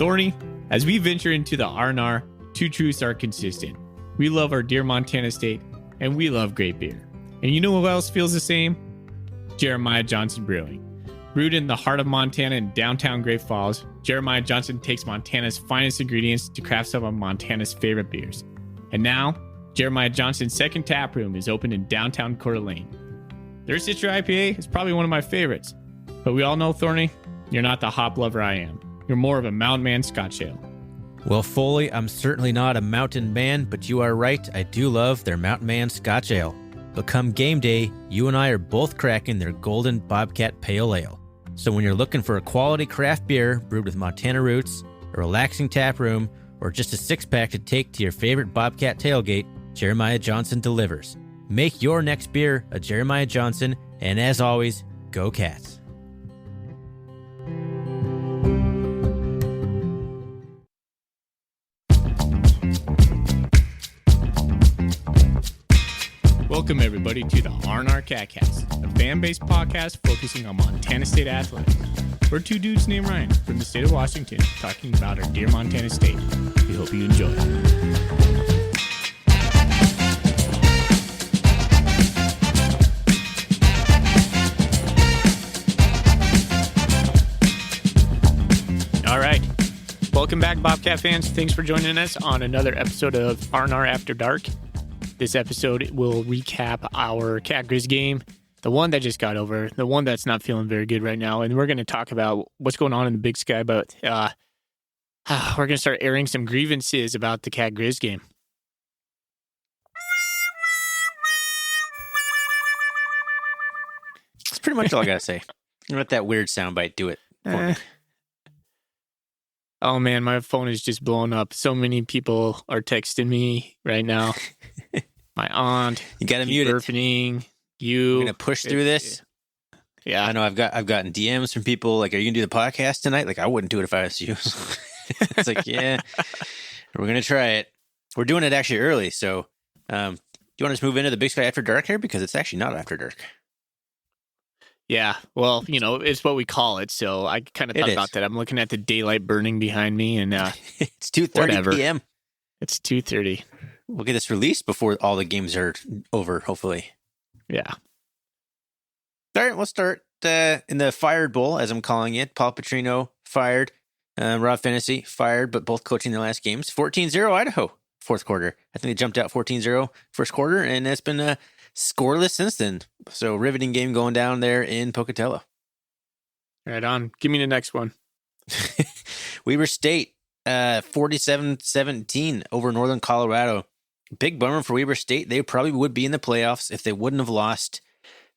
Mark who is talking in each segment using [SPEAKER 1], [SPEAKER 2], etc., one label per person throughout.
[SPEAKER 1] Thorny, as we venture into the R&R, two truths are consistent. We love our dear Montana State, and we love great beer. And you know who else feels the same? Jeremiah Johnson Brewing. Brewed in the heart of Montana in downtown Great Falls, Jeremiah Johnson takes Montana's finest ingredients to craft some of Montana's favorite beers. And now, Jeremiah Johnson's second tap room is open in downtown Coeur d'Alene. Their Citra IPA is probably one of my favorites. But we all know, Thorny, you're not the hop lover I am. You're more of a Mountain Man Scotch Ale.
[SPEAKER 2] Well, Foley, I'm certainly not a mountain man, but you are right. I do love their Mountain Man Scotch Ale. But come game day, you and I are both cracking their Golden Bobcat Pale Ale. So when you're looking for a quality craft beer brewed with Montana roots, a relaxing tap room, or just a six-pack to take to your favorite Bobcat tailgate, Jeremiah Johnson delivers. Make your next beer a Jeremiah Johnson, and as always, go Cats.
[SPEAKER 1] Welcome, everybody, to the R&R Catcast, a fan-based podcast focusing on Montana State athletics. We're two dudes named Ryan from the state of Washington talking about our dear Montana State. We hope you enjoy. All right. Welcome back, Bobcat fans. Thanks for joining us on another episode of R&R After Dark. This episode will recap our Cat Grizz game, the one that just got over, the one that's not feeling very good right now. And we're going to talk about what's going on in the Big Sky, but we're going to start airing some grievances about the Cat Grizz game.
[SPEAKER 2] That's pretty much all I got to say. You let that weird soundbite do it for me.
[SPEAKER 1] Oh, man, my phone is just blowing up. So many people are texting me right now. My aunt.
[SPEAKER 2] You got to mute it.
[SPEAKER 1] Burping. You.
[SPEAKER 2] We're going to push through this.
[SPEAKER 1] Yeah.
[SPEAKER 2] I know I've gotten DMs from people like, are you going to do the podcast tonight? Like, I wouldn't do it if I was you. It's like, yeah, we're going to try it. We're doing it actually early. So do you want to just move into the Big Sky After Dark here? Because it's actually not After Dark.
[SPEAKER 1] Yeah, well, you know, it's what we call it. So I kind of thought about that. I'm looking at the daylight burning behind me, and
[SPEAKER 2] it's 2:30 p.m.
[SPEAKER 1] It's 2:30.
[SPEAKER 2] We'll get this released before all the games are over, hopefully.
[SPEAKER 1] Yeah.
[SPEAKER 2] All right, we'll start in the Fired Bowl, as I'm calling it. Paul Petrino fired. Rob Fennessy fired, but both coaching their last games. 14-0 Idaho, fourth quarter. I think they jumped out 14-0 first quarter, and it's been scoreless since then. So riveting game going down there in Pocatello.
[SPEAKER 1] Right on. Give me the next one.
[SPEAKER 2] Weber State, 47-17 over Northern Colorado. Big bummer for Weber State. They probably would be in the playoffs if they wouldn't have lost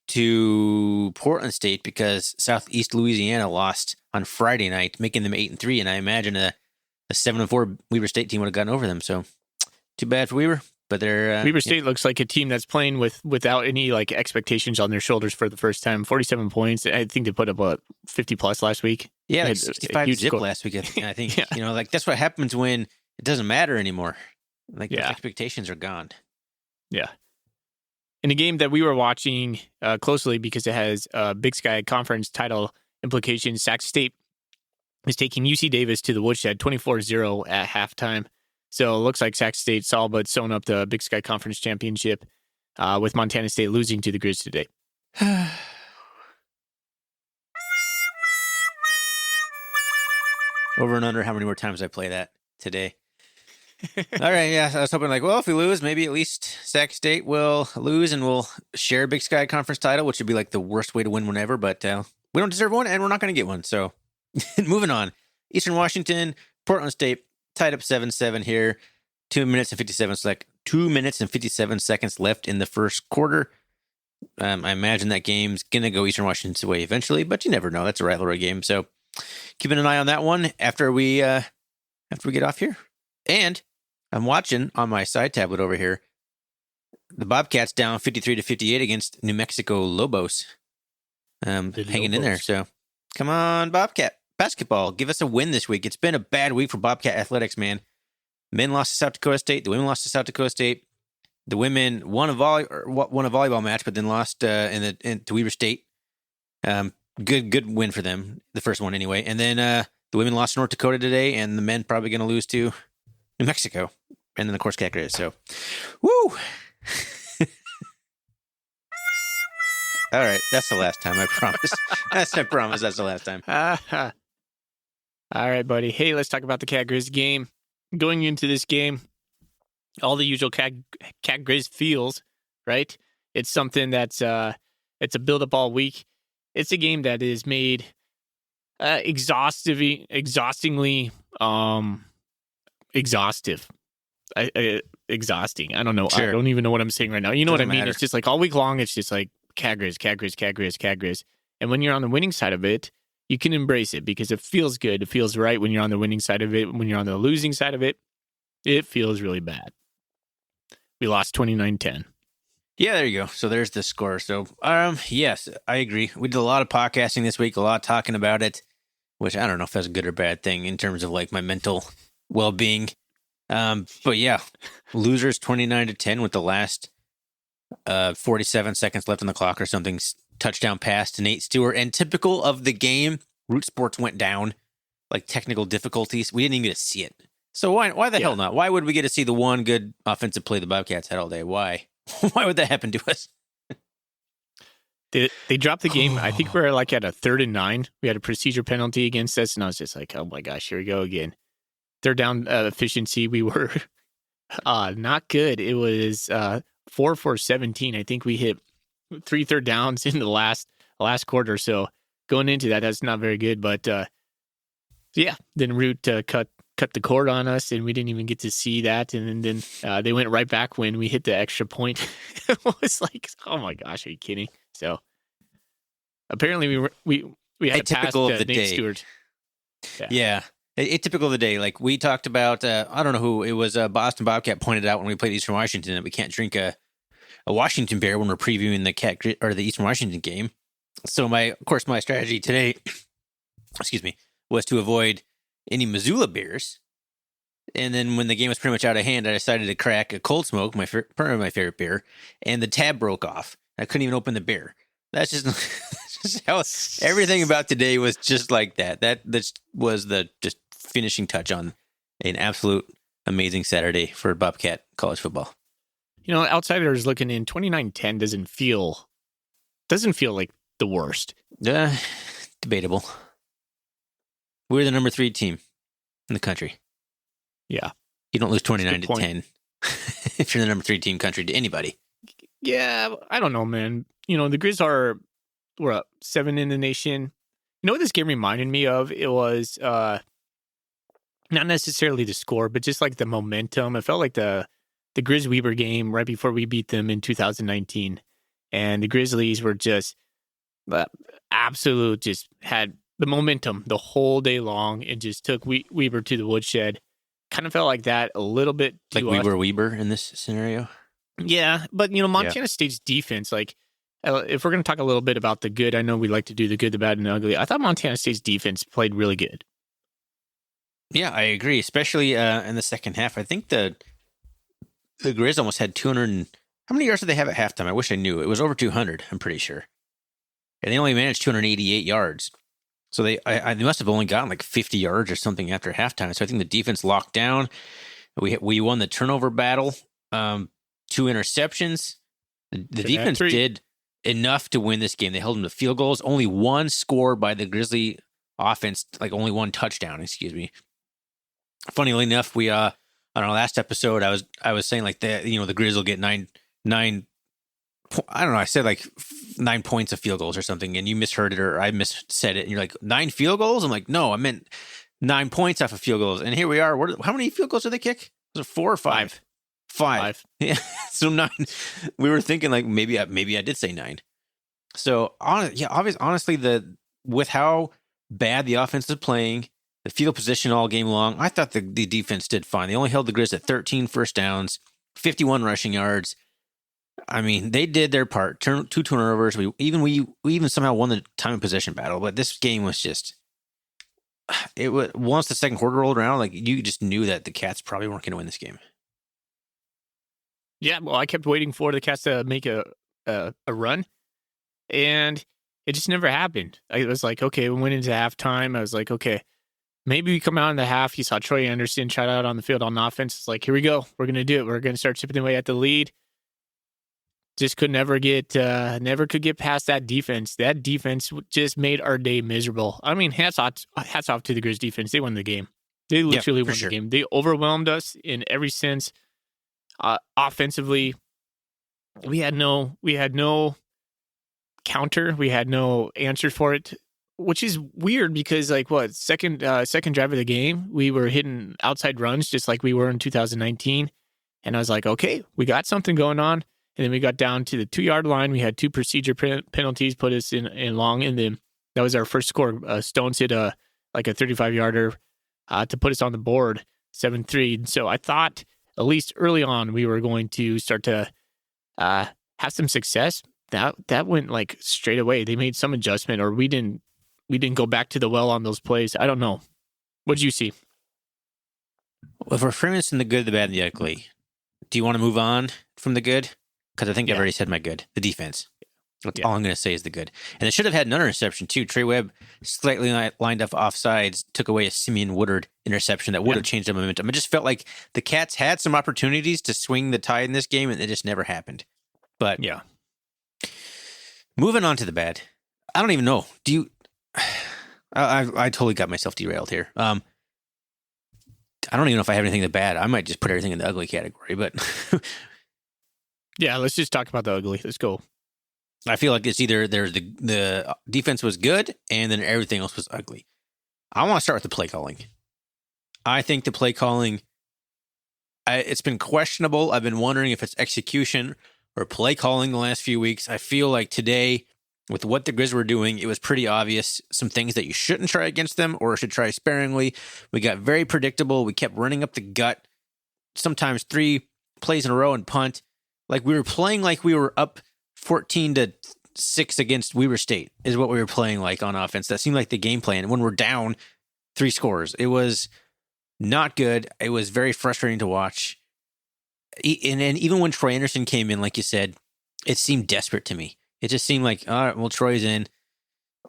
[SPEAKER 2] to Portland State, because Southeast Louisiana lost on Friday night, making them 8-3. And I imagine a 7-4 Weber State team would have gotten over them. So too bad for Weber. But they're
[SPEAKER 1] Weber State looks like a team that's playing without any like expectations on their shoulders for the first time. 47 points. I think they put up 50 plus last week.
[SPEAKER 2] Yeah, like 65 zip last week. I think yeah. You know, like that's what happens when it doesn't matter anymore. Like the expectations are gone.
[SPEAKER 1] Yeah. In a game that we were watching closely because it has Big Sky Conference title implications, Sac State is taking UC Davis to the woodshed 24-0 at halftime. So it looks like Sac State all but sewn up the Big Sky Conference Championship with Montana State losing to the Grizz today.
[SPEAKER 2] Over and under how many more times I play that today. All right, yeah, I was hoping like, well, if we lose, maybe at least Sac State will lose and we'll share Big Sky Conference title, which would be like the worst way to win one ever, but we don't deserve one and we're not going to get one. So moving on. Eastern Washington, Portland State, tied up 7-7 here. 2 minutes and 57 seconds left in the first quarter. I imagine that game's gonna go Eastern Washington's way eventually, but you never know. That's a rivalry game, so keeping an eye on that one after we get off here. And I'm watching on my side tablet over here. The Bobcats down 53-58 against New Mexico Lobos. Hanging in there. So come on, Bobcat basketball, give us a win this week. It's been a bad week for Bobcat athletics, man. Men lost to South Dakota State. The women lost to South Dakota State. The women won a volleyball match, but then lost to Weber State. Good win for them. The first one anyway. And then the The women lost to North Dakota today, and the men probably going to lose to New Mexico. And then, of course, Cat Grizz. So, woo! All right, that's the last time, I promise. That's the last time.
[SPEAKER 1] All right, buddy. Hey, let's talk about the Cat Grizz game. Going into this game, all the usual Cat Grizz feels, right? It's something that's it's a build-up all week. It's a game that is made exhaustingly exhaustive. Exhausting. I don't know.
[SPEAKER 2] Sure.
[SPEAKER 1] I don't even know what I'm saying right now. You know
[SPEAKER 2] Doesn't
[SPEAKER 1] what I mean?
[SPEAKER 2] matter.
[SPEAKER 1] It's just like all week long, it's just like Cat Grizz, Cat Grizz, Cat Grizz, Cat Grizz. And when you're on the winning side of it, you can embrace it because it feels good. It feels right when you're on the winning side of it. When you're on the losing side of it, it feels really bad. We lost 29-10.
[SPEAKER 2] Yeah, there you go. So there's the score. So, yes, I agree. We did a lot of podcasting this week, a lot talking about it, which I don't know if that's a good or bad thing in terms of like my mental well-being. But yeah, losers 29-10 with the last 47 seconds left on the clock or something. Touchdown pass to Nate Stewart. And typical of the game, Root Sports went down, like technical difficulties. We didn't even get to see it. So why the hell not? Why would we get to see the one good offensive play the Bobcats had all day? Why? Why would that happen to us?
[SPEAKER 1] They dropped the game. I think we're like at a 3rd and 9. We had a procedure penalty against us, and I was just like, oh my gosh, here we go again. Third down efficiency, we were not good. It was 4 for 17. I think we hit 3 third downs in the last quarter. So going into that, that's not very good. But yeah, then Root cut the cord on us, and we didn't even get to see that. And then they went right back when we hit the extra point. It was like, oh my gosh, are you kidding? So apparently we had
[SPEAKER 2] typical of the
[SPEAKER 1] Nate
[SPEAKER 2] day.
[SPEAKER 1] Stewart.
[SPEAKER 2] Yeah. Atypical of the day. Like we talked about, I don't know who it was. Boston Bobcat pointed out when we played Eastern Washington that we can't drink a Washington beer when we're previewing the Eastern Washington game. So my strategy today, excuse me, was to avoid any Missoula beers. And then when the game was pretty much out of hand, I decided to crack a Cold Smoke, my favorite beer, and the tab broke off. I couldn't even open the beer. That's just, that's just how everything about today was just like that. That was the just finishing touch on an absolute amazing Saturday for Bobcat college football.
[SPEAKER 1] You know, outsiders looking in, 29-10 doesn't feel like the worst.
[SPEAKER 2] Debatable. We're the number 3 team in the country.
[SPEAKER 1] Yeah.
[SPEAKER 2] You don't lose 29-10 if you're the number 3 team country to anybody.
[SPEAKER 1] Yeah, I don't know, man. You know, the Grizz we're up 7 in the nation. You know what this game reminded me of? It was not necessarily the score, but just like the momentum. It felt like the Grizz Weber game right before we beat them in 2019. And the Grizzlies were just absolute, just had the momentum the whole day long and just took Weber to the woodshed. Kind of felt like that a little bit.
[SPEAKER 2] Like we were Weber in this scenario?
[SPEAKER 1] Yeah, but, you know, Montana State's defense, like, if we're going to talk a little bit about the good, I know we like to do the good, the bad, and the ugly. I thought Montana State's defense played really good.
[SPEAKER 2] Yeah, I agree, especially in the second half. I think the Grizz almost had 200. How many yards did they have at halftime? I wish I knew. It was over 200, I'm pretty sure. And they only managed 288 yards. So they must have only gotten like 50 yards or something after halftime. So I think the defense locked down. We won the turnover battle. 2 interceptions. The defense did enough to win this game. They held them to field goals. Only one score by the Grizzly offense, like only one touchdown, excuse me. Funnily enough, we I don't know, last episode I was saying like the Grizz will get nine I don't know, I said like 9 points of field goals or something, and you misheard it or I missaid it, and you're like, 9 field goals? I'm like, no, I meant 9 points off of field goals. And here we are. How many field goals did they kick? Was it 4 or 5? 5. Yeah. So 9. We were thinking like maybe I did say 9. So honestly, with how bad the offense is playing, the field position all game long, I thought the defense did fine. They only held the Grizz at 13 first downs, 51 rushing yards. I mean, they did their part. 2 turnovers. We even somehow won the time of possession battle. But this game was just, it was, once the second quarter rolled around, like you just knew that the Cats probably weren't going to win this game.
[SPEAKER 1] Yeah, well, I kept waiting for the Cats to make a run, and it just never happened. I was like, okay, we went into halftime. I was like, okay, maybe we come out in the half. You saw Troy Anderson try out on the field on offense. It's like, here we go. We're going to do it. We're going to start chipping away at the lead. Just could never could get past that defense. That defense just made our day miserable. I mean, hats off to the Grizz defense. They won the game. They literally won the game. They overwhelmed us in every sense. Offensively, we had no counter. We had no answer for it, which is weird because second drive of the game, we were hitting outside runs just like we were in 2019. And I was like, okay, we got something going on. And then we got down to the 2-yard line. We had 2 procedure penalties put us in long. And then that was our first score. Stones hit a 35-yarder to put us on the board, 7-3. So I thought at least early on we were going to start to have some success. That went like straight away. They made some adjustment, or we didn't go back to the well on those plays. I don't know. What did you see?
[SPEAKER 2] Well, if we're framing this in the good, the bad, and the ugly, do you want to move on from the good? Because I think I've already said my good. The defense. That's all I'm going to say is the good. And they should have had another interception, too. Trey Webb slightly lined up offsides, took away a Simeon Woodard interception that would have changed the momentum. It just felt like the Cats had some opportunities to swing the tide in this game, and it just never happened. But
[SPEAKER 1] yeah.
[SPEAKER 2] Moving on to the bad. I don't even know. Do you... I totally got myself derailed here. I don't even know if I have anything to bad. I might just put everything in the ugly category, but...
[SPEAKER 1] Yeah, let's just talk about the ugly. Let's go.
[SPEAKER 2] I feel like it's either the defense was good and then everything else was ugly. I want to start with the play calling. I think the play calling, it's been questionable. I've been wondering if it's execution or play calling the last few weeks. I feel like today, with what the Grizz were doing, it was pretty obvious some things that you shouldn't try against them or should try sparingly. We got very predictable. We kept running up the gut, sometimes 3 plays in a row and punt. Like we were playing like we were up 14-6 against Weber State is what we were playing like on offense. That seemed like the game plan. And when we're down 3 scores, it was not good. It was very frustrating to watch. And even when Troy Anderson came in, like you said, it seemed desperate to me. It just seemed like, all right, well, Troy's in.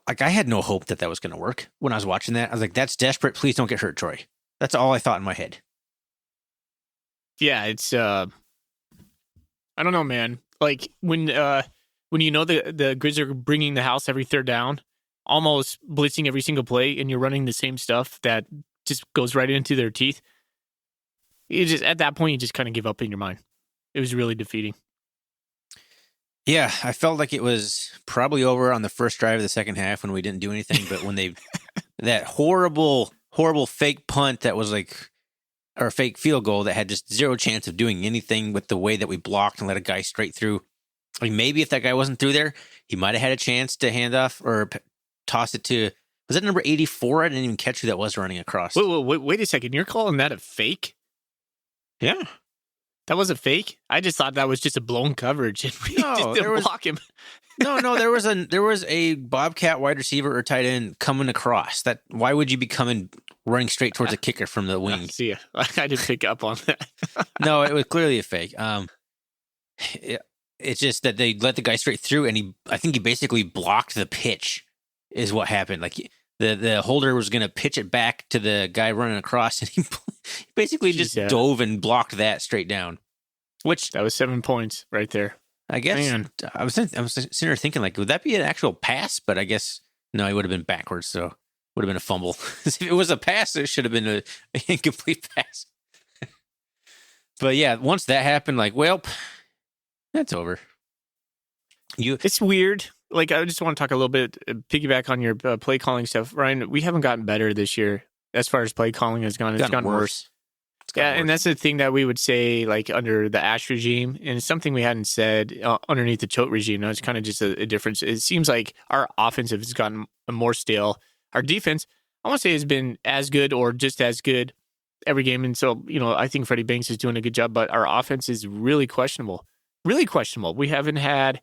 [SPEAKER 2] Like I had no hope that was going to work when I was watching that. I was like, that's desperate. Please don't get hurt, Troy. That's all I thought in my head.
[SPEAKER 1] Yeah, it's I don't know, man. Like when you know the Grizz are bringing the house every third down, almost blitzing every single play, and you're running the same stuff that just goes right into their teeth. You just at that point you just kind of give up in your mind. It was really defeating.
[SPEAKER 2] Yeah, I felt like it was probably over on the first drive of the second half when we didn't do anything. But when that horrible fake punt that was like. Or a fake field goal that had just zero chance of doing anything with the way that we blocked and let a guy straight through. I mean, maybe if that guy wasn't through there, he might have had a chance to hand off or toss it to, was that number 84? I didn't even catch who that was running across.
[SPEAKER 1] Wait a second. You're calling that a fake?
[SPEAKER 2] Yeah.
[SPEAKER 1] That was a fake? I just thought that was just a blown coverage and we just didn't block him.
[SPEAKER 2] No, there was a Bobcat wide receiver or tight end coming across. That why would you be running straight towards a kicker from the wing?
[SPEAKER 1] See, I didn't pick up on that.
[SPEAKER 2] No, it was clearly a fake. It's just that they let the guy straight through, and I think he basically blocked the pitch. Is what happened. Like the holder was going to pitch it back to the guy running across, and he basically dove and blocked that straight down. Which
[SPEAKER 1] that was 7 points right there.
[SPEAKER 2] I guess. Man. I was sitting there thinking, like, would that be an actual pass? But I guess no, he would have been backwards, so would have been a fumble. If it was a pass, it should have been an incomplete pass. But yeah, once that happened, like, well, that's over.
[SPEAKER 1] It's weird. Like, I just want to talk a little bit, piggyback on your play calling stuff, Ryan. We haven't gotten better this year as far as play calling has gone. It's gotten worse. Yeah, and that's the thing that we would say, like, under the Ash regime, and it's something we hadn't said underneath the Choate regime. Now, it's kind of just a difference. It seems like our offensive has gotten more stale. Our defense, I want to say, has been as good or just as good every game. And so, I think Freddie Banks is doing a good job, but our offense is really questionable. Really questionable. We haven't had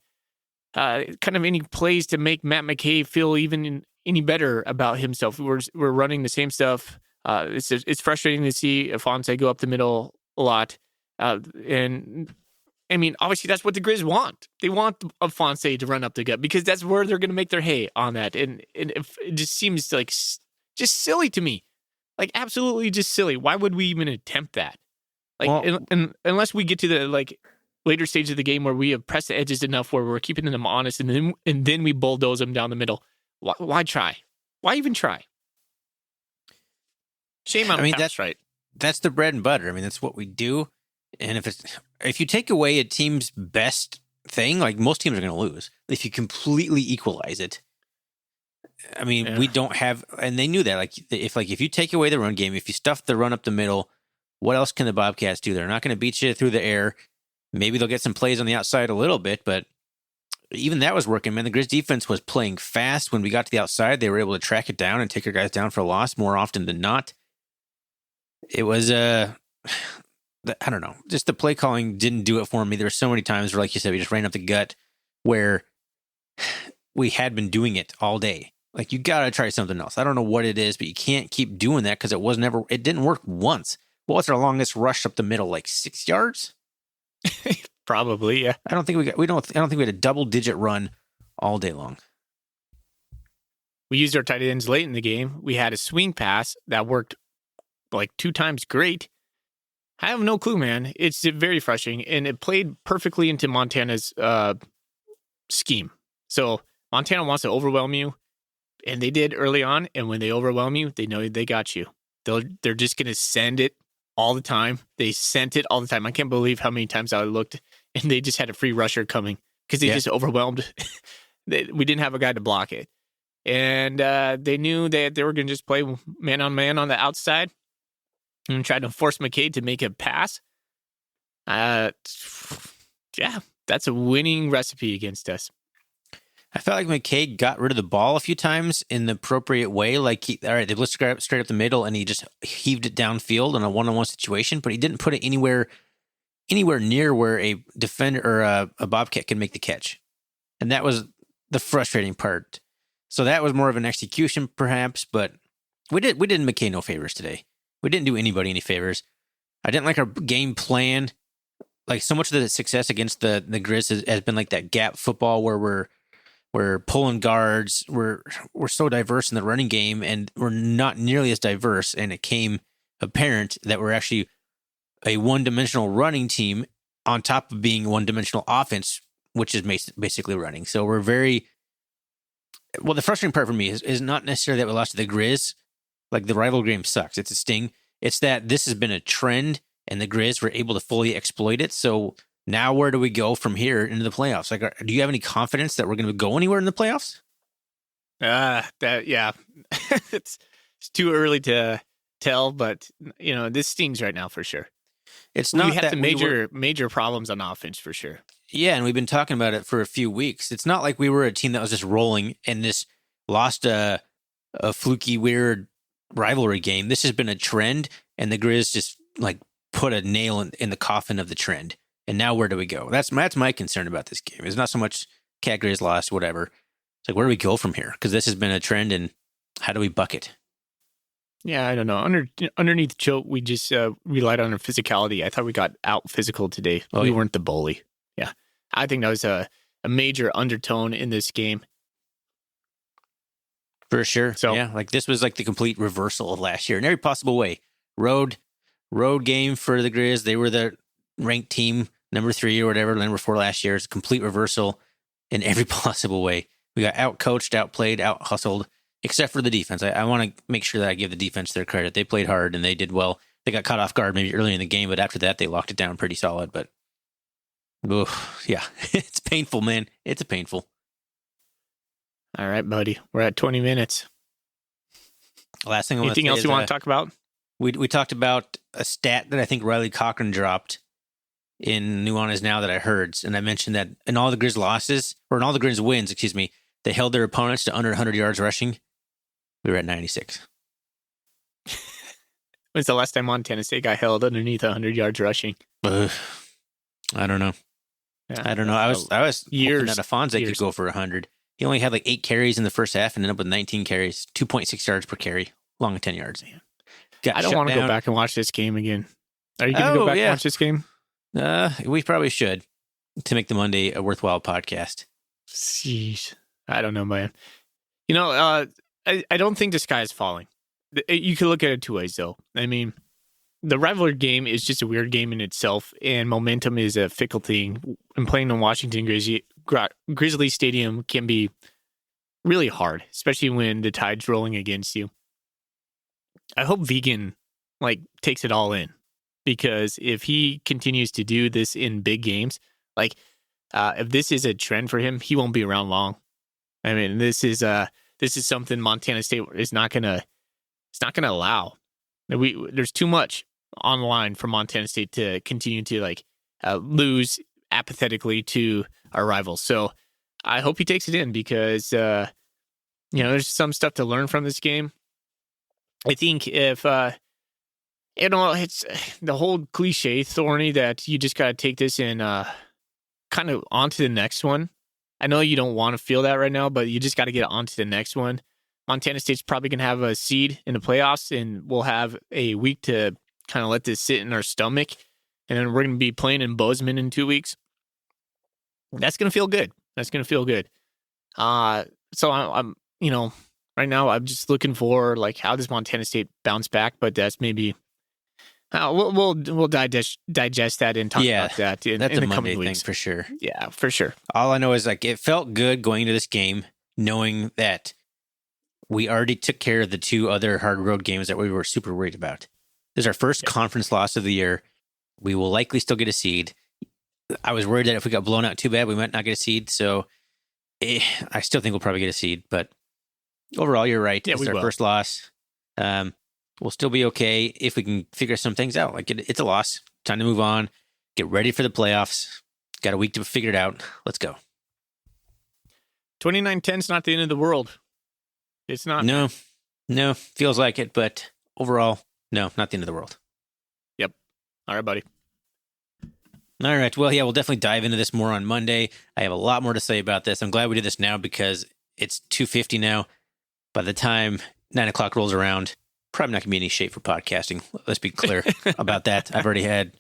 [SPEAKER 1] kind of any plays to make Matt McKay feel even any better about himself. We're running the same stuff. It's frustrating to see Afonso go up the middle a lot. And I mean, obviously that's what the Grizz want. They want Afonso to run up the gut because that's where they're going to make their hay on that. And it just seems like just silly to me Like, absolutely just silly. Why would we even attempt that? Like,
[SPEAKER 2] Well-
[SPEAKER 1] unless we get to the like later stage of the game where we have pressed the edges enough where we're keeping them honest, and then we bulldoze them down the middle. Why try? Why even try? Shame on
[SPEAKER 2] that's
[SPEAKER 1] right.
[SPEAKER 2] That's the bread and butter. I mean, that's what we do. And if you take away a team's best thing, like most teams are going to lose. If you completely equalize it, I mean, we don't have, and they knew that. If you take away the run game, if you stuff the run up the middle, what else can the Bobcats do? They're not going to beat you through the air. Maybe they'll get some plays on the outside a little bit, but even that was working, man. The Grizz defense was playing fast. When we got to the outside, they were able to track it down and take our guys down for a loss more often than not. It was, I don't know, just the play calling didn't do it for me. There were so many times where, like you said, we just ran up the gut where we had been doing it all day. Like, you got to try something else. I don't know what it is, but you can't keep doing that because it didn't work once. What was our longest rush up the middle? Like 6 yards?
[SPEAKER 1] Probably, yeah.
[SPEAKER 2] I don't think we had a double-digit run all day long.
[SPEAKER 1] We used our tight ends late in the game. We had a swing pass that worked like 2 times great. I have no clue, man. It's very frustrating, and it played perfectly into Montana's scheme. So Montana wants to overwhelm you, and they did early on. And when they overwhelm you, they know they got you. They're just going to send it all the time. They sent it all the time. I can't believe how many times I looked, and they just had a free rusher coming because they just overwhelmed. We didn't have a guy to block it. And they knew that they were going to just play man-on-man on the outside and try to force McCade to make a pass. Yeah, that's a winning recipe against us.
[SPEAKER 2] I felt like McCade got rid of the ball a few times in the appropriate way. Like, all right, they blitzed straight up the middle, and he just heaved it downfield in a one-on-one situation, but he didn't put it anywhere near where a defender or a Bobcat can make the catch. And that was the frustrating part. So that was more of an execution, perhaps, but we didn't McCade no favors today. We didn't do anybody any favors. I didn't like our game plan. Like, so much of the success against the Grizz has been like that gap football where we're pulling guards. We're so diverse in the running game, and we're not nearly as diverse. And it came apparent that we're actually a one-dimensional running team on top of being one-dimensional offense, which is basically running. So we're very well. The frustrating part for me is not necessarily that we lost to the Grizz. Like, the rival game sucks. It's a sting. It's that this has been a trend, and the Grizz were able to fully exploit it. So now where do we go from here into the playoffs? Like, do you have any confidence that we're going to go anywhere in the playoffs?
[SPEAKER 1] It's too early to tell, but this stings right now for sure.
[SPEAKER 2] It's not.
[SPEAKER 1] We have some major problems on offense for sure.
[SPEAKER 2] Yeah, and we've been talking about it for a few weeks. It's not like we were a team that was just rolling and just lost a fluky, weird rivalry game. This has been a trend, and the Grizz just like put a nail in the coffin of the trend. And now where do we go? That's my concern about this game. It's not so much Cat Grizz lost, whatever. It's like, where do we go from here? Because this has been a trend, and how do we buck it?
[SPEAKER 1] Yeah, I don't know. Underneath the choke, we just relied on our physicality. I thought we got out physical today. We weren't the bully. Yeah, I think that was a major undertone in this game.
[SPEAKER 2] For sure. So yeah, like this was like the complete reversal of last year in every possible way. Road game for the Grizz. They were the ranked team, number 3 or whatever, number 4 last year. It's a complete reversal in every possible way. We got out-coached, outplayed, out-hustled, except for the defense. I want to make sure that I give the defense their credit. They played hard, and they did well. They got caught off guard maybe early in the game, but after that, they locked it down pretty solid. But, yeah, it's painful, man. It's painful.
[SPEAKER 1] All right, buddy. We're at 20 minutes.
[SPEAKER 2] Last thing I
[SPEAKER 1] Anything else you want to talk about?
[SPEAKER 2] We talked about a stat that I think Riley Cochran dropped in Nuanez Now that I heard. And I mentioned that in all the Grizz wins, they held their opponents to under 100 yards rushing. We were at 96.
[SPEAKER 1] When's the last time Montana State got held underneath 100 yards rushing?
[SPEAKER 2] I don't know.
[SPEAKER 1] Yeah,
[SPEAKER 2] I don't know. I was hoping that Afonso could go for 100. He only had like 8 carries in the first half and ended up with 19 carries, 2.6 yards per carry, long of 10 yards.
[SPEAKER 1] I don't want to go back and watch this game again. Are you going to go back and watch this game?
[SPEAKER 2] We probably should to make the Monday a worthwhile podcast.
[SPEAKER 1] Jeez. I don't know, man. I don't think the sky is falling. You can look at it two ways, though. I mean, the rivalry game is just a weird game in itself, and momentum is a fickle thing. And playing in Washington Grizzly Stadium can be really hard, especially when the tide's rolling against you. I hope Vegan takes it all in, because if he continues to do this in big games, if this is a trend for him, he won't be around long. I mean, this is something Montana State is not gonna allow. There's too much on the line for Montana State to continue to lose apathetically to our rivals. So I hope he takes it in, because there's some stuff to learn from this game. I think if it's the whole cliche, Thorny, that you just got to take this and kind of on to the next one. I know you don't want to feel that right now, but you just got to get on to the next one. Montana State's probably going to have a seed in the playoffs, and we'll have a week to kind of let this sit in our stomach. And then we're going to be playing in Bozeman in 2 weeks. That's going to feel good. So I'm right now I'm just looking for how does Montana State bounce back, but that's maybe we'll digest that and talk about that in
[SPEAKER 2] that's
[SPEAKER 1] the
[SPEAKER 2] a Monday
[SPEAKER 1] coming
[SPEAKER 2] thing
[SPEAKER 1] weeks
[SPEAKER 2] for sure.
[SPEAKER 1] Yeah, for sure.
[SPEAKER 2] All I know is it felt good going into this game, knowing that we already took care of the two other hard road games that we were super worried about. This is our first conference loss of the year. We will likely still get a seed. I was worried that if we got blown out too bad, we might not get a seed. So I still think we'll probably get a seed, but overall, you're right.
[SPEAKER 1] Yeah,
[SPEAKER 2] it's our first loss. We'll still be okay if we can figure some things out. It's a loss. Time to move on. Get ready for the playoffs. Got a week to figure it out. Let's go.
[SPEAKER 1] 29-10 is not the end of the world. It's not.
[SPEAKER 2] No, feels like it, but overall, no, not the end of the world.
[SPEAKER 1] Yep. All right, buddy.
[SPEAKER 2] All right. Well, yeah, we'll definitely dive into this more on Monday. I have a lot more to say about this. I'm glad we did this now, because it's 2:50 now. By the time 9 o'clock rolls around, probably not going to be in any shape for podcasting. Let's be clear about that. I've already had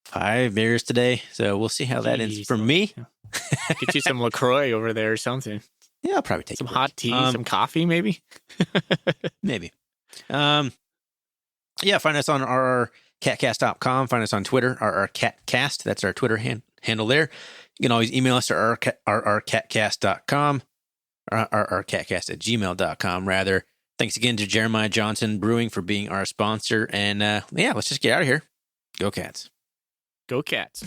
[SPEAKER 2] 5 beers today, so we'll see how that ends for me.
[SPEAKER 1] Get you some LaCroix over there or something.
[SPEAKER 2] Yeah, I'll probably take
[SPEAKER 1] some hot tea, some coffee, maybe.
[SPEAKER 2] Maybe. Yeah, find us on rrcatcast.com. Find us on Twitter, rrcatcast. That's our Twitter handle there. You can always email us at rrcatcast.com, rrcatcast@gmail.com, rather. Thanks again to Jeremiah Johnson Brewing for being our sponsor. And let's just get out of here. Go Cats.
[SPEAKER 1] Go Cats.